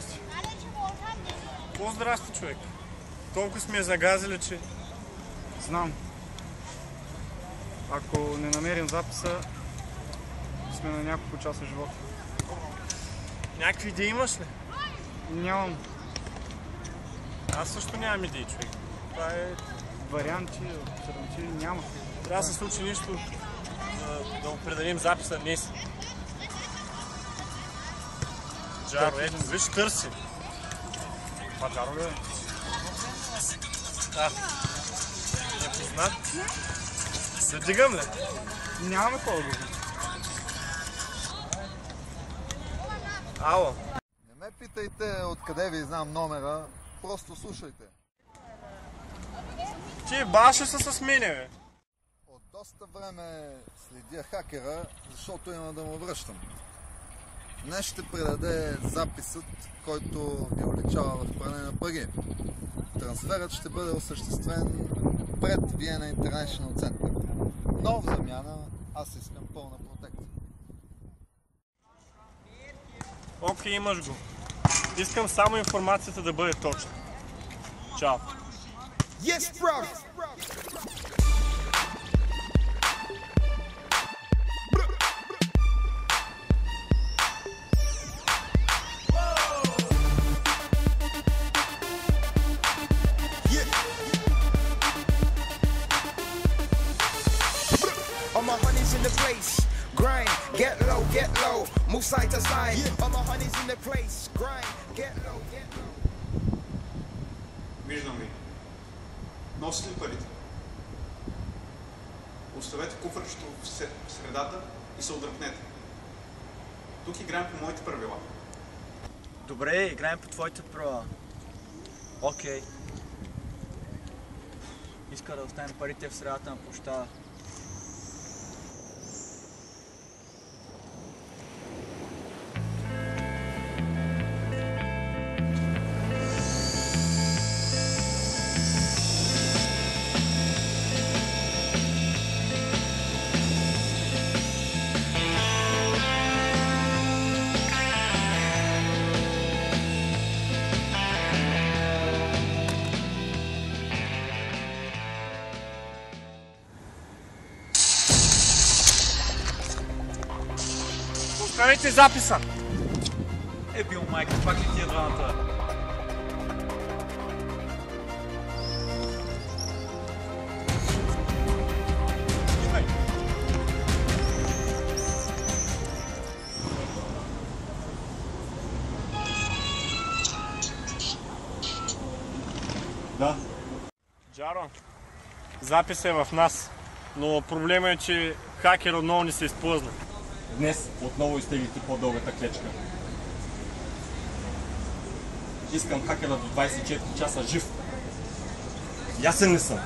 Здрасти. Какво здрасти, човек? Толкова сме загазили, че... Знам. Ако не намерим записа, сме на няколко часа живота. Някакви идеи имаш ли? Нямам. Аз също нямам идеи, човек. Това е... Варианти, альтернативи няма. Трябва да се случи нищо, да определим записа днес. Джаро, ето, виж, търси. Това Джаро ли е? Непознат. Да дигам ли? Нямаме какво да го. Ало. Не ме питайте откъде ви знам номера, просто слушайте. Ти баше са с мене, бе. От доста време следя хакера, защото има да му връщам. Днес ще предаде записът, който ви уличава в пране на пари. Трансферът ще бъде осъществен пред Vienna International Center. Но в замяна аз искам пълна протекция. Окей, имаш го. Искам само информацията да бъде точна. Чао. Yes, bro. All my honeys in the place, grind, get low, move side to side. All my honeys in the place, grind, get low. Виждам ви. Носите ли парите? Оставете куфърчето в средата и се отдръпнете. Тук играем по моите правила. Добре, играем по твоите правила. Окей. Иска да оставим парите в средата на площада. Оставете записа! Е, бил майка, пак ли тия двамата? Да. Джаро, запис е в нас, но проблема е, че хакер отново ни се изплъзна. Днес отново изтеглите по-дългата клечка. Искам хакера до 24 часа жив. Ясен ли съм?